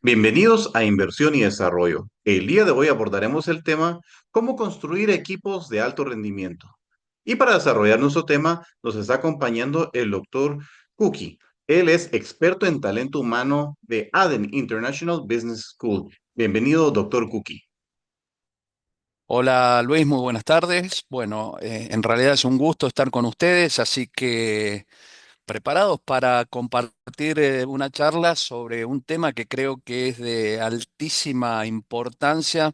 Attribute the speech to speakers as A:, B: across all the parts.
A: Bienvenidos a Inversión y Desarrollo. El día de hoy abordaremos el tema cómo construir equipos de alto rendimiento. Y para desarrollar nuestro tema nos está acompañando el doctor Cookie. Él es experto en talento humano de Aden International Business School. Bienvenido, doctor Cookie.
B: Hola Luis, muy buenas tardes. Bueno, en realidad es un gusto estar con ustedes, así que preparados para compartir una charla sobre un tema que creo que es de altísima importancia,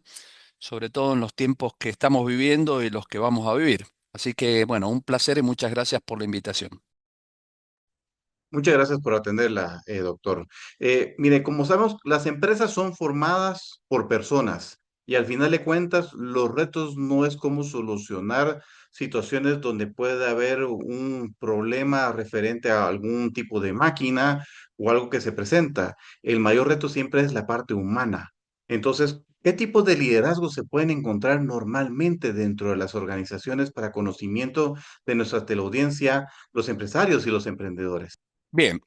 B: sobre todo en los tiempos que estamos viviendo y los que vamos a vivir. Así que, bueno, un placer y muchas gracias por la invitación.
A: Muchas gracias por atenderla, doctor. Mire, como sabemos, las empresas son formadas por personas y al final de cuentas, los retos no es cómo solucionar situaciones donde puede haber un problema referente a algún tipo de máquina o algo que se presenta. El mayor reto siempre es la parte humana. Entonces, ¿qué tipo de liderazgo se pueden encontrar normalmente dentro de las organizaciones para conocimiento de nuestra teleaudiencia, los empresarios y los emprendedores?
B: Bien,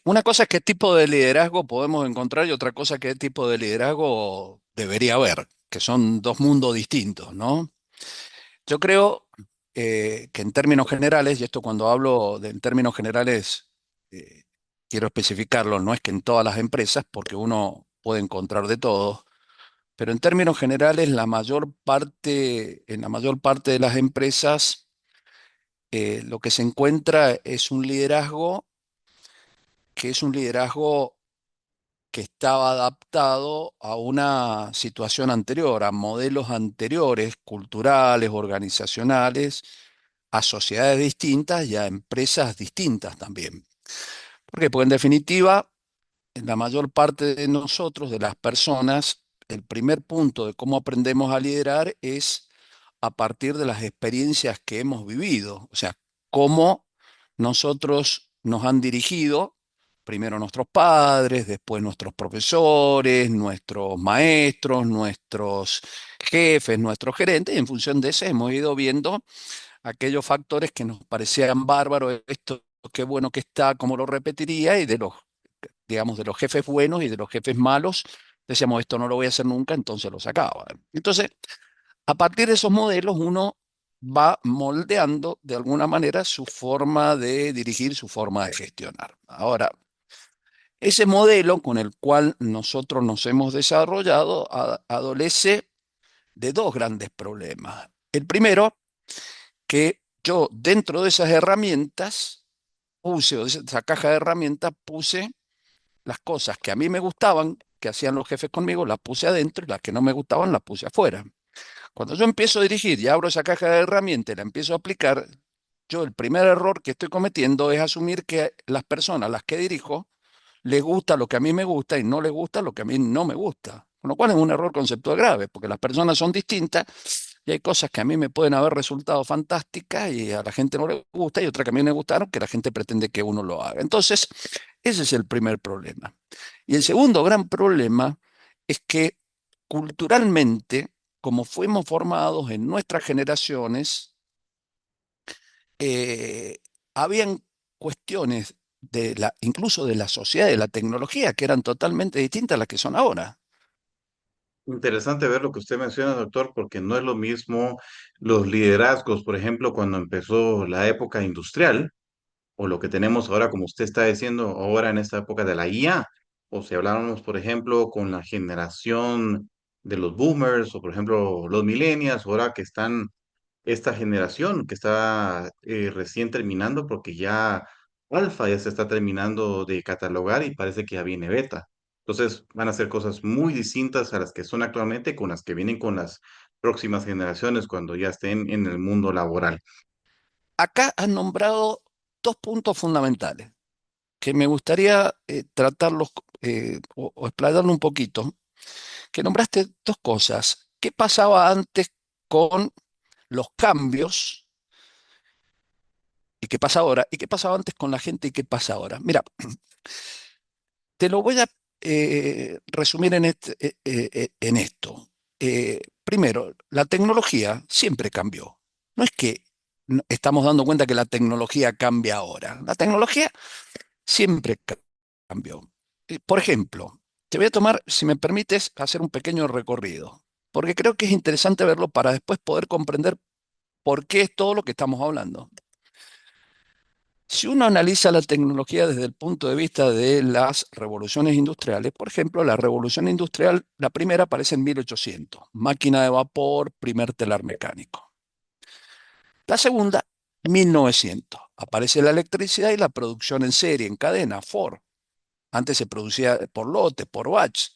B: una cosa es qué tipo de liderazgo podemos encontrar y otra cosa qué tipo de liderazgo debería haber, que son dos mundos distintos, ¿no? Yo creo que en términos generales, y esto cuando hablo de en términos generales, eh, quiero especificarlo, no es que en todas las empresas, porque uno puede encontrar de todo, pero en términos generales, en la mayor parte de las empresas, lo que se encuentra es un liderazgo que es un liderazgo que estaba adaptado a una situación anterior, a modelos anteriores, culturales, organizacionales, a sociedades distintas y a empresas distintas también. ¿Por qué? Porque en definitiva, en la mayor parte de nosotros, de las personas, el primer punto de cómo aprendemos a liderar es a partir de las experiencias que hemos vivido, o sea, cómo nosotros nos han dirigido, primero nuestros padres, después nuestros profesores, nuestros maestros, nuestros jefes, nuestros gerentes, y en función de eso hemos ido viendo aquellos factores que nos parecían bárbaros, esto qué bueno que está, cómo lo repetiría, y de los, digamos, de los jefes buenos y de los jefes malos, decíamos, esto no lo voy a hacer nunca, entonces lo sacaba. Entonces, a partir de esos modelos, uno va moldeando de alguna manera su forma de dirigir, su forma de gestionar. Ahora, ese modelo con el cual nosotros nos hemos desarrollado adolece de dos grandes problemas. El primero, que yo dentro de esas herramientas puse, o de esa caja de herramientas, puse las cosas que a mí me gustaban, que hacían los jefes conmigo, las puse adentro y las que no me gustaban las puse afuera. Cuando yo empiezo a dirigir y abro esa caja de herramientas y la empiezo a aplicar, yo el primer error que estoy cometiendo es asumir que las personas a las que dirijo les gusta lo que a mí me gusta y no les gusta lo que a mí no me gusta. Con lo cual es un error conceptual grave, porque las personas son distintas y hay cosas que a mí me pueden haber resultado fantásticas y a la gente no le gusta y otras que a mí me gustaron que la gente pretende que uno lo haga. Entonces, ese es el primer problema. Y el segundo gran problema es que culturalmente, como fuimos formados en nuestras generaciones, eh, habían cuestiones incluso de la sociedad, de la tecnología, que eran totalmente distintas a las que son ahora.
A: Interesante ver lo que usted menciona, doctor, porque no es lo mismo los liderazgos, por ejemplo, cuando empezó la época industrial, o lo que tenemos ahora, como usted está diciendo, ahora en esta época de la IA, o si habláramos, por ejemplo, con la generación de los boomers, o por ejemplo, los millennials, ahora que están esta generación que está recién terminando, porque ya alfa ya se está terminando de catalogar y parece que ya viene beta. Entonces van a ser cosas muy distintas a las que son actualmente con las que vienen con las próximas generaciones cuando ya estén en el mundo laboral.
B: Acá han nombrado dos puntos fundamentales que me gustaría tratarlos o explayarlo un poquito, que nombraste dos cosas. ¿Qué pasaba antes con los cambios y qué pasa ahora? ¿Y qué pasaba antes con la gente y qué pasa ahora? Mira, te lo voy a resumir en esto. Primero, la tecnología siempre cambió. No es que estamos dando cuenta que la tecnología cambia ahora. La tecnología siempre cambió. Por ejemplo, te voy a tomar, si me permites, hacer un pequeño recorrido, porque creo que es interesante verlo para después poder comprender por qué es todo lo que estamos hablando. Si uno analiza la tecnología desde el punto de vista de las revoluciones industriales, por ejemplo, la revolución industrial, la primera aparece en 1800, máquina de vapor, primer telar mecánico. La segunda, 1900, aparece la electricidad y la producción en serie, en cadena, Ford. Antes se producía por lote, por batch.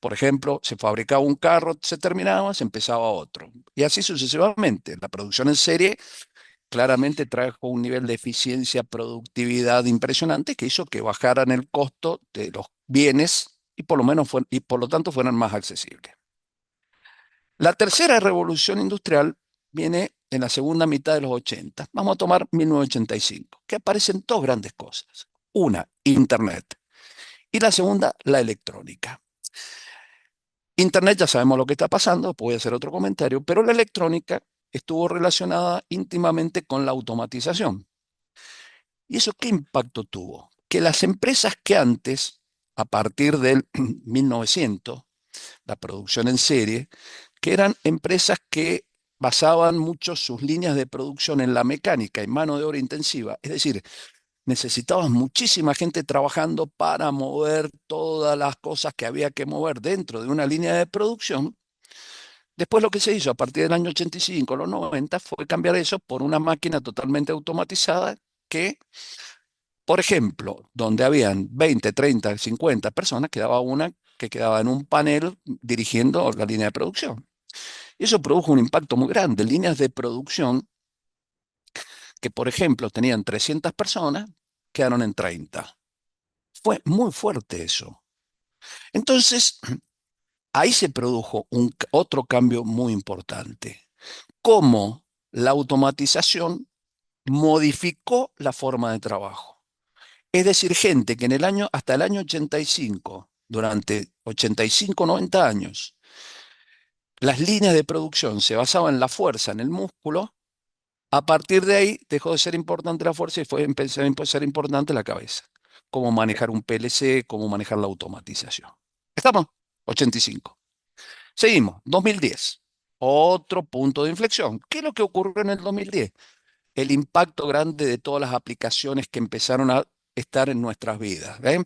B: Por ejemplo, se fabricaba un carro, se terminaba, se empezaba otro. Y así sucesivamente. La producción en serie claramente trajo un nivel de eficiencia, productividad impresionante que hizo que bajaran el costo de los bienes y por lo menos y por lo tanto fueran más accesibles. La tercera revolución industrial viene en la segunda mitad de los 80. Vamos a tomar 1985, que aparecen dos grandes cosas. Una, Internet, y la segunda, la electrónica. Internet ya sabemos lo que está pasando, voy a hacer otro comentario, pero la electrónica estuvo relacionada íntimamente con la automatización. ¿Y eso qué impacto tuvo? Que las empresas que antes, a partir del 1900, la producción en serie, que eran empresas que basaban mucho sus líneas de producción en la mecánica y mano de obra intensiva, es decir, necesitaban muchísima gente trabajando para mover todas las cosas que había que mover dentro de una línea de producción. Después lo que se hizo a partir del año 85, los 90, fue cambiar eso por una máquina totalmente automatizada que, por ejemplo, donde habían 20, 30, 50 personas, quedaba una que quedaba en un panel dirigiendo la línea de producción. Y eso produjo un impacto muy grande. Líneas de producción que, por ejemplo, tenían 300 personas, quedaron en 30. Fue muy fuerte eso. Entonces, ahí se produjo otro cambio muy importante. Cómo la automatización modificó la forma de trabajo. Es decir, gente que hasta el año 85, durante 85, 90 años, las líneas de producción se basaban en la fuerza, en el músculo. A partir de ahí dejó de ser importante la fuerza y empezó a ser importante la cabeza. Cómo manejar un PLC, cómo manejar la automatización. ¿Estamos? 85. Seguimos, 2010. Otro punto de inflexión. ¿Qué es lo que ocurrió en el 2010? El impacto grande de todas las aplicaciones que empezaron a estar en nuestras vidas. ¿Ven?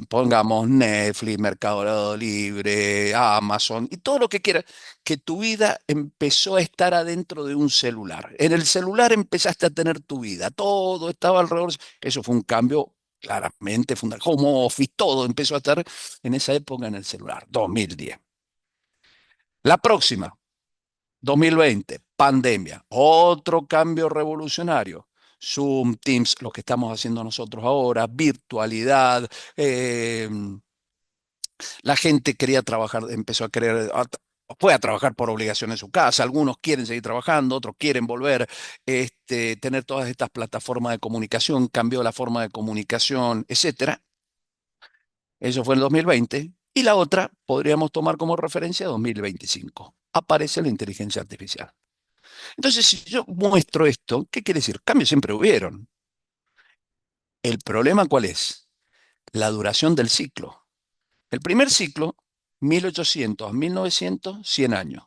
B: Pongamos Netflix, Mercado Libre, Amazon y todo lo que quieras, que tu vida empezó a estar adentro de un celular. En el celular empezaste a tener tu vida, todo estaba alrededor. Eso fue un cambio claramente fundamental. Home Office, todo empezó a estar en esa época en el celular, 2010. La próxima, 2020, pandemia, otro cambio revolucionario. Zoom, Teams, lo que estamos haciendo nosotros ahora, virtualidad, eh, la gente quería trabajar, empezó a querer, fue a trabajar por obligación en su casa, algunos quieren seguir trabajando, otros quieren volver, tener todas estas plataformas de comunicación, cambió la forma de comunicación, etcétera. Eso fue el 2020. Y la otra podríamos tomar como referencia 2025. Aparece la inteligencia artificial. Entonces, si yo muestro esto, ¿qué quiere decir? Cambios siempre hubieron. ¿El problema cuál es? La duración del ciclo. El primer ciclo, 1800 a 1900, 100 años.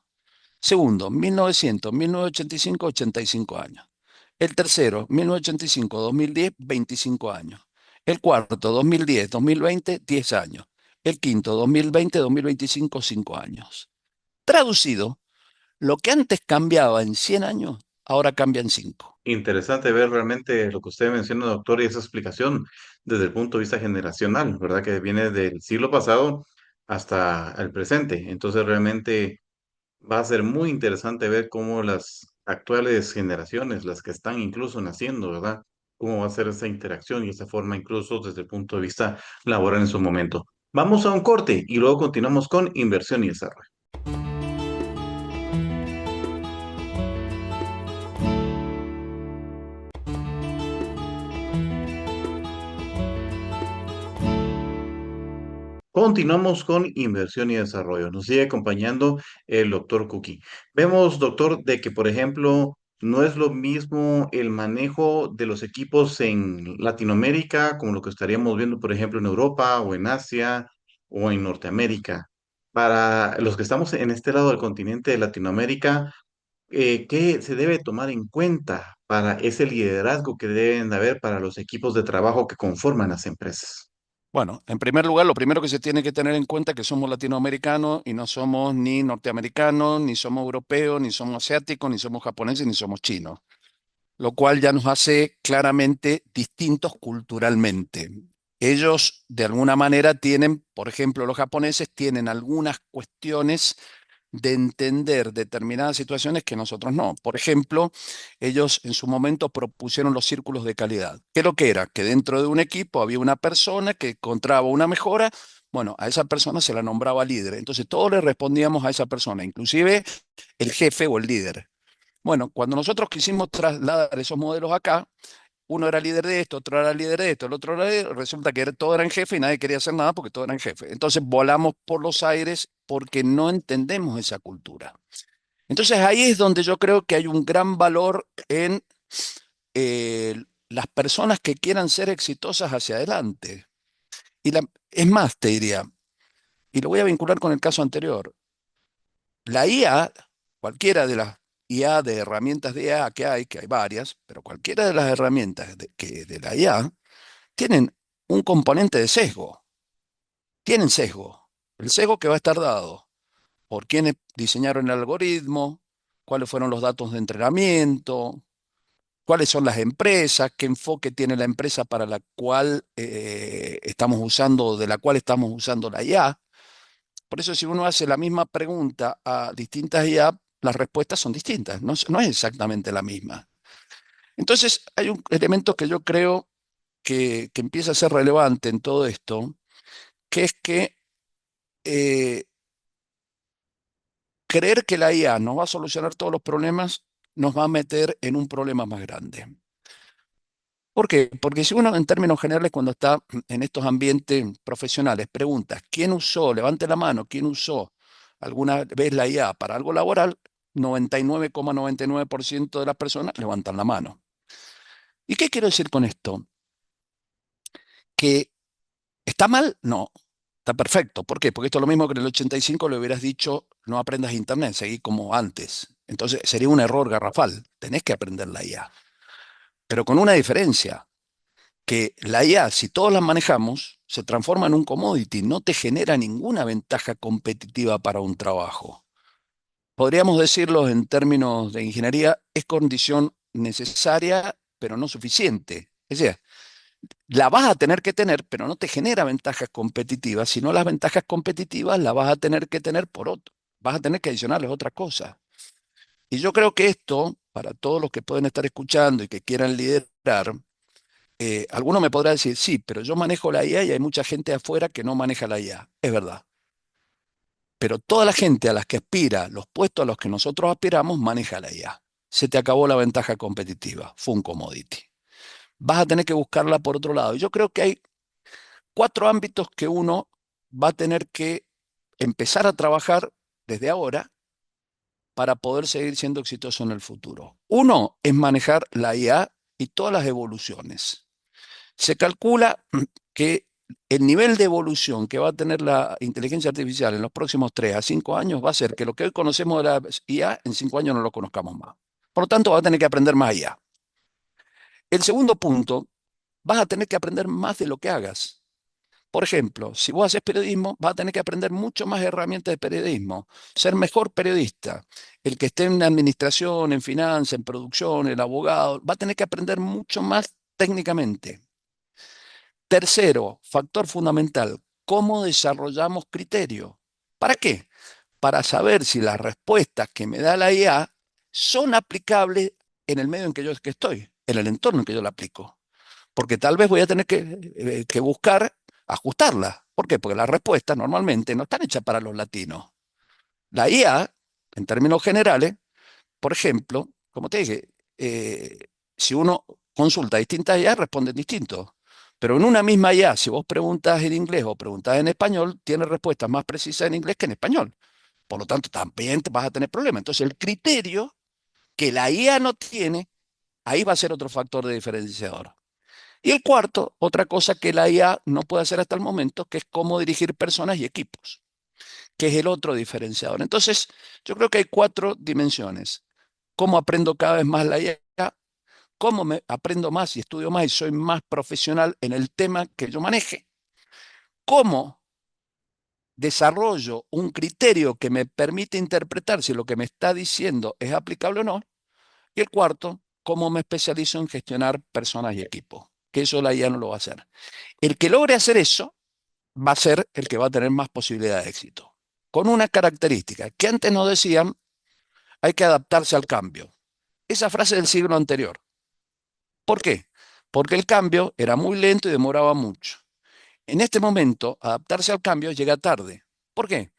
B: Segundo, 1900, 1985, 85 años. El tercero, 1985, 2010, 25 años. El cuarto, 2010, 2020, 10 años. El quinto, 2020, 2025, 5 años. Traducido, lo que antes cambiaba en 100 años, ahora cambia en 5.
A: Interesante ver realmente lo que usted menciona, doctor, y esa explicación desde el punto de vista generacional, ¿verdad? Que viene del siglo pasado hasta el presente. Entonces, realmente va a ser muy interesante ver cómo las actuales generaciones, las que están incluso naciendo, ¿verdad? Cómo va a ser esa interacción y esa forma incluso desde el punto de vista laboral en su momento. Vamos a un corte y luego continuamos con inversión y desarrollo. Continuamos con inversión y desarrollo. Nos sigue acompañando el doctor Cookie. Vemos, doctor, de que, por ejemplo, no es lo mismo el manejo de los equipos en Latinoamérica como lo que estaríamos viendo, por ejemplo, en Europa o en Asia o en Norteamérica. Para los que estamos en este lado del continente de Latinoamérica, ¿qué se debe tomar en cuenta para ese liderazgo que deben de haber para los equipos de trabajo que conforman las empresas?
B: Bueno, en primer lugar, lo primero que se tiene que tener en cuenta es que somos latinoamericanos y no somos ni norteamericanos, ni somos europeos, ni somos asiáticos, ni somos japoneses, ni somos chinos, lo cual ya nos hace claramente distintos culturalmente. Ellos, de alguna manera, tienen, por ejemplo, los japoneses tienen algunas cuestiones de entender determinadas situaciones que nosotros no. Por ejemplo, ellos en su momento propusieron los círculos de calidad. ¿Qué es lo que era? Que dentro de un equipo había una persona que encontraba una mejora. Bueno, a esa persona se la nombraba líder. Entonces todos le respondíamos a esa persona, inclusive el jefe o el líder. Bueno, cuando nosotros quisimos trasladar esos modelos acá, uno era líder de esto, otro era líder de esto, el otro era líder, resulta que todos eran jefes y nadie quería hacer nada porque todos eran jefes. Entonces volamos por los aires porque no entendemos esa cultura. Entonces ahí es donde yo creo que hay un gran valor en las personas que quieran ser exitosas hacia adelante. Y es más, te diría, y lo voy a vincular con el caso anterior, la IA, cualquiera de las IA de herramientas de IA que hay varias, pero cualquiera de las herramientas de la IA, tienen un componente de sesgo, tienen sesgo. El sesgo que va a estar dado por quienes diseñaron el algoritmo, cuáles fueron los datos de entrenamiento, cuáles son las empresas, qué enfoque tiene la empresa para la cual estamos usando, de la cual estamos usando la IA. Por eso si uno hace la misma pregunta a distintas IA, las respuestas son distintas, no es exactamente la misma. Entonces hay un elemento que yo creo que empieza a ser relevante en todo esto, que es que eh, creer que la IA nos va a solucionar todos los problemas nos va a meter en un problema más grande. ¿Por qué? Porque si uno en términos generales cuando está en estos ambientes profesionales pregunta, ¿quién usó? Levante la mano, ¿quién usó alguna vez la IA para algo laboral? 99,99% de las personas levantan la mano. ¿Y qué quiero decir con esto? Que ¿está mal? No, está perfecto. ¿Por qué? Porque esto es lo mismo que en el 85 le hubieras dicho, no aprendas internet, seguí como antes. Entonces sería un error garrafal. Tenés que aprender la IA. Pero con una diferencia, que la IA, si todos la manejamos, se transforma en un commodity, no te genera ninguna ventaja competitiva para un trabajo. Podríamos decirlo en términos de ingeniería, es condición necesaria, pero no suficiente. Es decir, la vas a tener que tener, pero no te genera ventajas competitivas, sino las ventajas competitivas las vas a tener que tener por otro. Vas a tener que adicionarles otra cosa. Y yo creo que esto, para todos los que pueden estar escuchando y que quieran liderar, alguno me podrá decir, sí, pero yo manejo la IA y hay mucha gente afuera que no maneja la IA. Es verdad. Pero toda la gente a las que aspira, los puestos a los que nosotros aspiramos, maneja la IA. Se te acabó la ventaja competitiva. Fue un commodity. Vas a tener que buscarla por otro lado. Y yo creo que hay cuatro ámbitos que uno va a tener que empezar a trabajar desde ahora para poder seguir siendo exitoso en el futuro. Uno es manejar la IA y todas las evoluciones. Se calcula que el nivel de evolución que va a tener la inteligencia artificial en los próximos 3 a 5 años va a ser que lo que hoy conocemos de la IA en 5 años no lo conozcamos más. Por lo tanto, vas a tener que aprender más IA. El segundo punto, vas a tener que aprender más de lo que hagas. Por ejemplo, si vos haces periodismo, vas a tener que aprender mucho más herramientas de periodismo, ser mejor periodista. El que esté en administración, en finanzas, en producción, el abogado, va a tener que aprender mucho más técnicamente. Tercero, factor fundamental, ¿cómo desarrollamos criterio? ¿Para qué? Para saber si las respuestas que me da la IA son aplicables en el medio en que estoy, en el entorno en que yo la aplico. Porque tal vez voy a tener que buscar ajustarla. ¿Por qué? Porque las respuestas normalmente no están hechas para los latinos. La IA, en términos generales, por ejemplo, como te dije, si uno consulta distintas IA, responden distintos. Pero en una misma IA, si vos preguntas en inglés o preguntas en español, tiene respuestas más precisas en inglés que en español. Por lo tanto, también te vas a tener problemas. Entonces, el criterio que la IA no tiene, ahí va a ser otro factor de diferenciador. Y el cuarto, otra cosa que la IA no puede hacer hasta el momento, que es cómo dirigir personas y equipos, que es el otro diferenciador. Entonces, yo creo que hay cuatro dimensiones. ¿Cómo aprendo cada vez más la IA? ¿Cómo me aprendo más y estudio más y soy más profesional en el tema que yo maneje? ¿Cómo desarrollo un criterio que me permite interpretar si lo que me está diciendo es aplicable o no? Y el cuarto, cómo me especializo en gestionar personas y equipos, que eso la IA no lo va a hacer. El que logre hacer eso va a ser el que va a tener más posibilidad de éxito. Con una característica que antes nos decían, hay que adaptarse al cambio. Esa frase del siglo anterior. ¿Por qué? Porque el cambio era muy lento y demoraba mucho. En este momento, adaptarse al cambio llega tarde. ¿Por qué?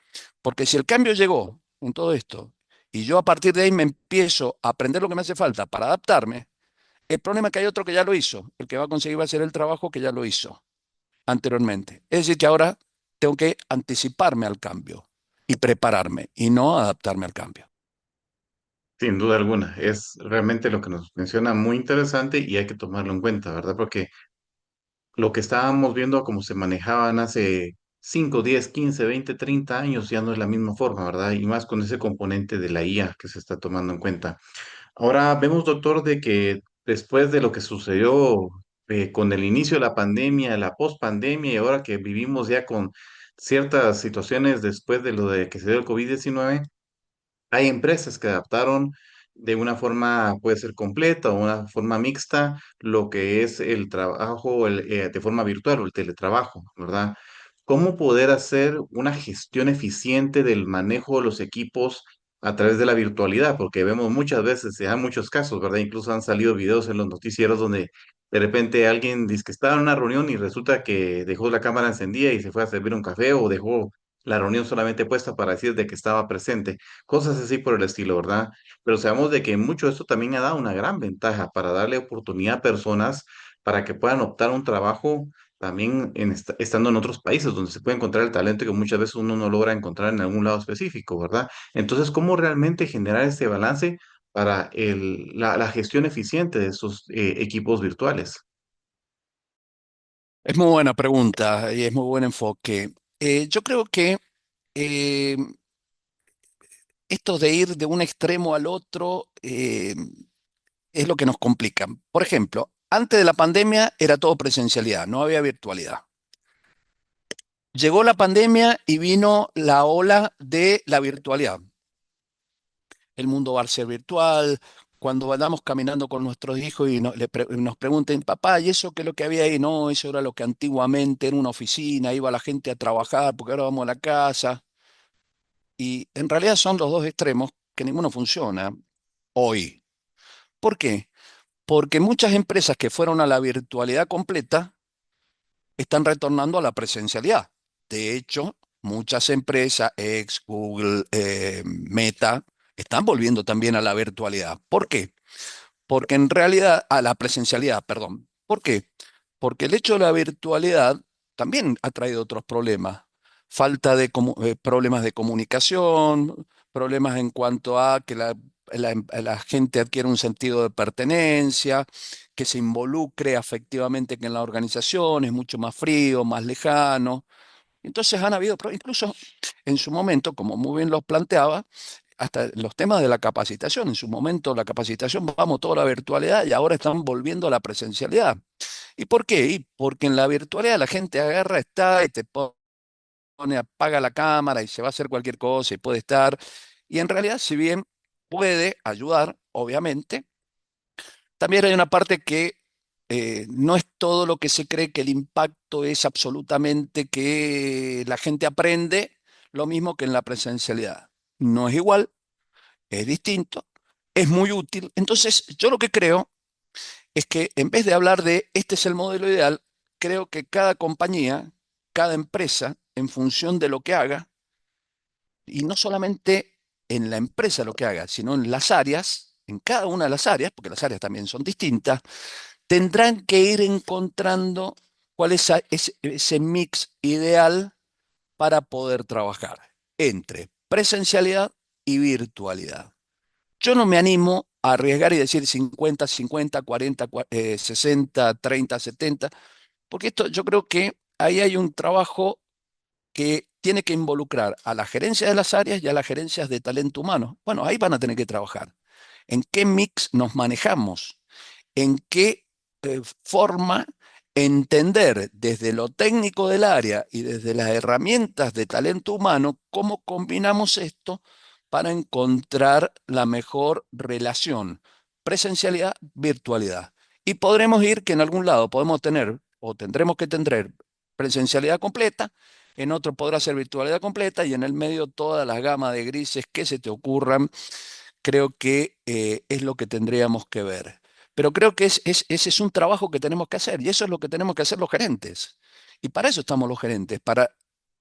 B: Porque si el cambio llegó en todo esto y yo a partir de ahí me empiezo a aprender lo que me hace falta para adaptarme, el problema es que hay otro que ya lo hizo. El que va a conseguir va a hacer el trabajo que ya lo hizo anteriormente. Es decir, que ahora tengo que anticiparme al cambio y prepararme y no adaptarme al cambio.
A: Sin duda alguna, es realmente lo que nos menciona muy interesante y hay que tomarlo en cuenta, ¿verdad? Porque lo que estábamos viendo, como se manejaban hace 5, 10, 15, 20, 30 años, ya no es la misma forma, ¿verdad? Y más con ese componente de la IA que se está tomando en cuenta. Ahora vemos, doctor, de que después de lo que sucedió con el inicio de la pandemia, la pospandemia y ahora que vivimos ya con ciertas situaciones después de lo de que se dio el COVID-19, hay empresas que adaptaron de una forma, puede ser completa o una forma mixta, lo que es el trabajo de forma virtual o el teletrabajo, ¿verdad? ¿Cómo poder hacer una gestión eficiente del manejo de los equipos a través de la virtualidad? Porque vemos muchas veces, se dan muchos casos, ¿verdad? Incluso han salido videos en los noticieros donde de repente alguien dice que estaba en una reunión y resulta que dejó la cámara encendida y se fue a servir un café o dejó la reunión solamente puesta para decir de que estaba presente, cosas así por el estilo, ¿verdad? Pero sabemos de que mucho de esto también ha dado una gran ventaja para darle oportunidad a personas para que puedan optar un trabajo también estando en otros países donde se puede encontrar el talento que muchas veces uno no logra encontrar en algún lado específico, ¿verdad? Entonces, ¿cómo realmente generar este balance para la gestión eficiente de esos equipos virtuales?
B: Es muy buena pregunta y es muy buen enfoque. Yo creo que eh, esto de ir de un extremo al otro es lo que nos complica. Por ejemplo, antes de la pandemia era todo presencialidad, no había virtualidad. Llegó la pandemia y vino la ola de la virtualidad. El mundo va a ser virtual. Cuando vayamos caminando con nuestros hijos y nos pregunten, papá, ¿y eso qué es lo que había ahí? No, eso era lo que antiguamente era una oficina, iba la gente a trabajar, porque ahora vamos a la casa. Y en realidad son los dos extremos que ninguno funciona hoy. ¿Por qué? Porque muchas empresas que fueron a la virtualidad completa están retornando a la presencialidad. De hecho, muchas empresas, ex Google, Meta, están volviendo también a la virtualidad. ¿Por qué? Porque en realidad, a la presencialidad, perdón. ¿Por qué? Porque el hecho de la virtualidad también ha traído otros problemas. Falta de problemas de comunicación, problemas en cuanto a que la gente adquiere un sentido de pertenencia, que se involucre afectivamente en la organización, es mucho más frío, más lejano. Entonces han habido, incluso en su momento, como muy bien lo planteaba, hasta los temas de la capacitación. En su momento la capacitación, vamos toda la virtualidad y ahora están volviendo a la presencialidad. ¿Y por qué? Y porque en la virtualidad la gente agarra, está y te pone, apaga la cámara y se va a hacer cualquier cosa y puede estar. Y en realidad, si bien puede ayudar, obviamente, también hay una parte que no es todo lo que se cree que el impacto es absolutamente que la gente aprende lo mismo que en la presencialidad. No es igual, es distinto, es muy útil. Entonces, yo lo que creo es que en vez de hablar de este es el modelo ideal, creo que cada compañía, cada empresa, en función de lo que haga, y no solamente en la empresa lo que haga, sino en las áreas, en cada una de las áreas, porque las áreas también son distintas, tendrán que ir encontrando cuál es ese mix ideal para poder trabajar entre presencialidad y virtualidad. Yo no me animo arriesgar y decir 50, 50, 40, 60, 30, 70, porque esto yo creo que ahí hay un trabajo que tiene que involucrar a la gerencia de las áreas y a las gerencias de talento humano. Bueno, ahí van a tener que trabajar. ¿En qué mix nos manejamos? ¿En qué forma entender desde lo técnico del área y desde las herramientas de talento humano cómo combinamos esto para encontrar la mejor relación, presencialidad, virtualidad? Y podremos ir que en algún lado podemos tener o tendremos que tener presencialidad completa, en otro podrá ser virtualidad completa y en el medio toda la gama de grises que se te ocurran. Creo que es lo que tendríamos que ver. Pero creo que ese es un trabajo que tenemos que hacer y eso es lo que tenemos que hacer los gerentes. Y para eso estamos los gerentes, para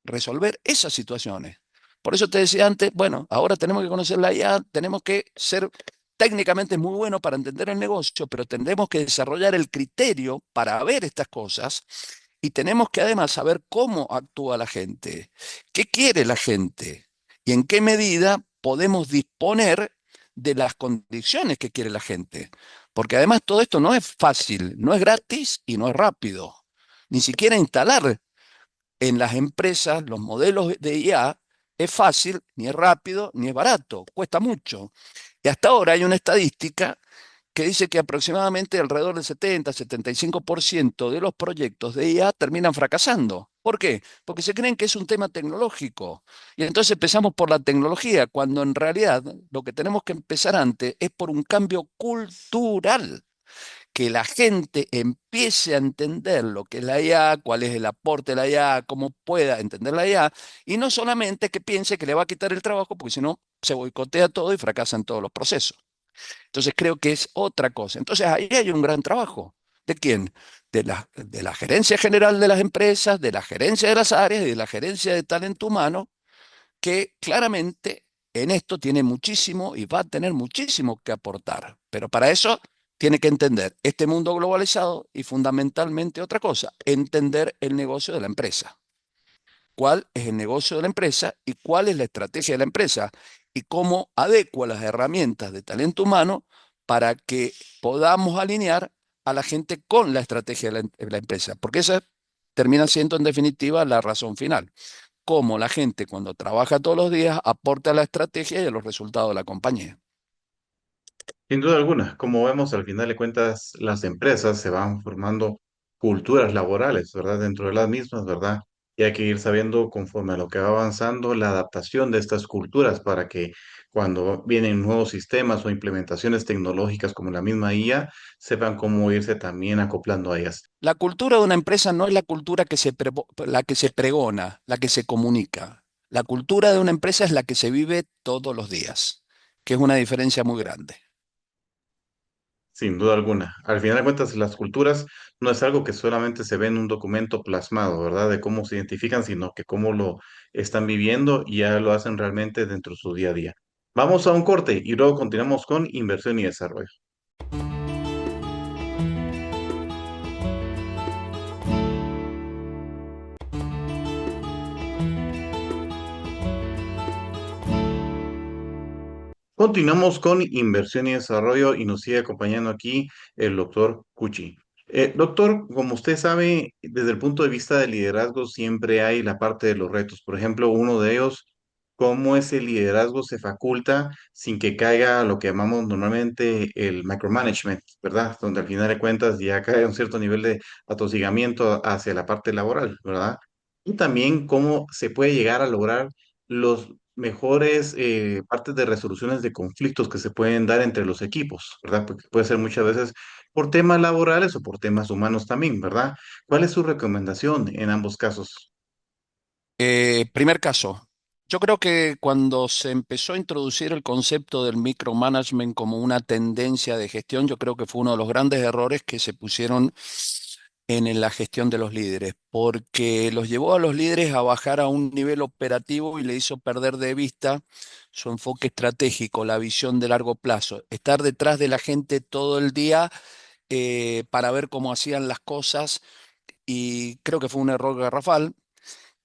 B: resolver esas situaciones. Por eso te decía antes, bueno, ahora tenemos que conocer la IA, tenemos que ser técnicamente muy buenos para entender el negocio, pero tendremos que desarrollar el criterio para ver estas cosas y tenemos que además saber cómo actúa la gente, qué quiere la gente y en qué medida podemos disponer de las condiciones que quiere la gente. Porque además todo esto no es fácil, no es gratis y no es rápido. Ni siquiera instalar en las empresas los modelos de IA es fácil, ni es rápido, ni es barato, cuesta mucho. Y hasta ahora hay una estadística que dice que aproximadamente alrededor del 70-75% de los proyectos de IA terminan fracasando. ¿Por qué? Porque se creen que es un tema tecnológico. Y entonces empezamos por la tecnología, cuando en realidad lo que tenemos que empezar antes es por un cambio cultural, que la gente empiece a entender lo que es la IA, cuál es el aporte de la IA, cómo pueda entender la IA, y no solamente que piense que le va a quitar el trabajo, porque si no se boicotea todo y fracasan todos los procesos. Entonces creo que es otra cosa. Entonces ahí hay un gran trabajo. ¿De quién? De la gerencia general de las empresas, de la gerencia de las áreas y de la gerencia de talento humano, que claramente en esto tiene muchísimo y va a tener muchísimo que aportar. Pero para eso tiene que entender este mundo globalizado y fundamentalmente otra cosa, entender el negocio de la empresa. ¿Cuál es el negocio de la empresa y cuál es la estrategia de la empresa? Y cómo adecua las herramientas de talento humano para que podamos alinear a la gente con la estrategia de la empresa. Porque esa termina siendo en definitiva la razón final. Cómo la gente cuando trabaja todos los días aporta a la estrategia y a los resultados de la compañía.
A: Sin duda alguna, como vemos, al final de cuentas, las empresas se van formando culturas laborales, ¿verdad? Dentro de las mismas, ¿verdad? Y hay que ir sabiendo conforme a lo que va avanzando la adaptación de estas culturas para que cuando vienen nuevos sistemas o implementaciones tecnológicas como la misma IA, sepan cómo irse también acoplando a ellas.
B: La cultura de una empresa no es la cultura la que se pregona, la que se comunica. La cultura de una empresa es la que se vive todos los días, que es una diferencia muy grande.
A: Sin duda alguna. Al final de cuentas, las culturas no es algo que solamente se ve en un documento plasmado, ¿verdad? De cómo se identifican, sino que cómo lo están viviendo y ya lo hacen realmente dentro de su día a día. Vamos a un corte y luego continuamos con inversión y desarrollo. Continuamos con inversión y desarrollo y nos sigue acompañando aquí el doctor Cuchi. Doctor, como usted sabe, desde el punto de vista del liderazgo siempre hay la parte de los retos. Por ejemplo, uno de ellos, cómo ese liderazgo se faculta sin que caiga lo que llamamos normalmente el micromanagement, ¿verdad? Donde al final de cuentas ya cae un cierto nivel de atosigamiento hacia la parte laboral, ¿verdad? Y también cómo se puede llegar a lograr los mejores partes de resoluciones de conflictos que se pueden dar entre los equipos, ¿verdad? Porque puede ser muchas veces por temas laborales o por temas humanos también, ¿verdad? ¿Cuál es su recomendación en ambos casos?
B: Primer caso, yo creo que cuando se empezó a introducir el concepto del micromanagement como una tendencia de gestión, yo creo que fue uno de los grandes errores que se pusieron la gestión de los líderes, porque los llevó a los líderes a bajar a un nivel operativo y le hizo perder de vista su enfoque estratégico, la visión de largo plazo, estar detrás de la gente todo el día para ver cómo hacían las cosas y creo que fue un error garrafal.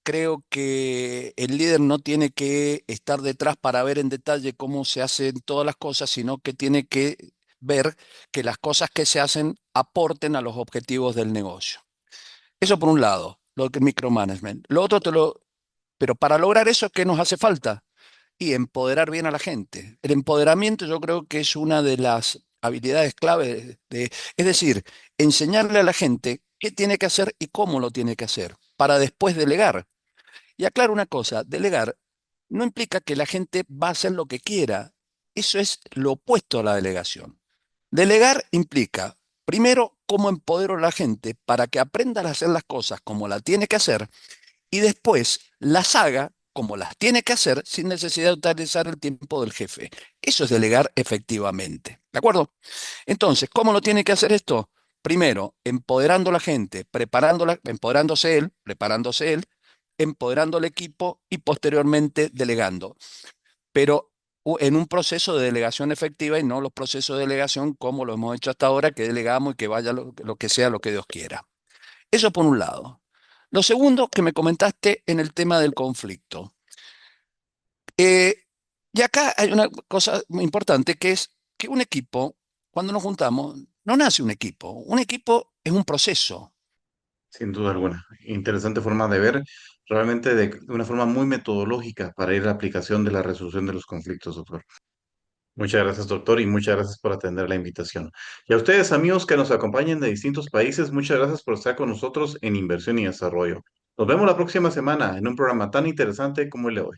B: creo que el líder no tiene que estar detrás para ver en detalle cómo se hacen todas las cosas, sino que tiene que ver que las cosas que se hacen aporten a los objetivos del negocio. Eso por un lado, lo que es micromanagement. Lo otro pero para lograr eso, ¿qué nos hace falta? Y empoderar bien a la gente. El empoderamiento yo creo que es una de las habilidades clave es decir, enseñarle a la gente qué tiene que hacer y cómo lo tiene que hacer, para después delegar. Y aclaro una cosa, delegar no implica que la gente va a hacer lo que quiera. Eso es lo opuesto a la delegación. Delegar implica, primero, cómo empodero a la gente para que aprenda a hacer las cosas como la tiene que hacer y después las haga como las tiene que hacer sin necesidad de utilizar el tiempo del jefe. Eso es delegar efectivamente. ¿De acuerdo? Entonces, ¿cómo lo tiene que hacer esto? Primero, empoderando a la gente, preparándose él, empoderando al equipo y posteriormente delegando. Pero en un proceso de delegación efectiva y no los procesos de delegación como lo hemos hecho hasta ahora, que delegamos y que vaya lo que sea lo que Dios quiera. Eso por un lado. Lo segundo que me comentaste en el tema del conflicto. Eh, y acá hay una cosa muy importante que es que un equipo, cuando nos juntamos, no nace un equipo. Un equipo es un proceso.
A: Sin duda alguna. Interesante forma de ver, realmente de una forma muy metodológica para ir a la aplicación de la resolución de los conflictos, doctor. Muchas gracias, doctor, y muchas gracias por atender la invitación. Y a ustedes, amigos que nos acompañan de distintos países, muchas gracias por estar con nosotros en Inversión y Desarrollo. Nos vemos la próxima semana en un programa tan interesante como el de hoy.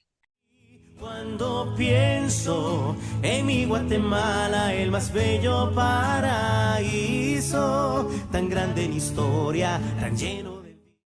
C: Cuando pienso en mi Guatemala, el más bello paraíso, tan grande en historia, tan lleno de...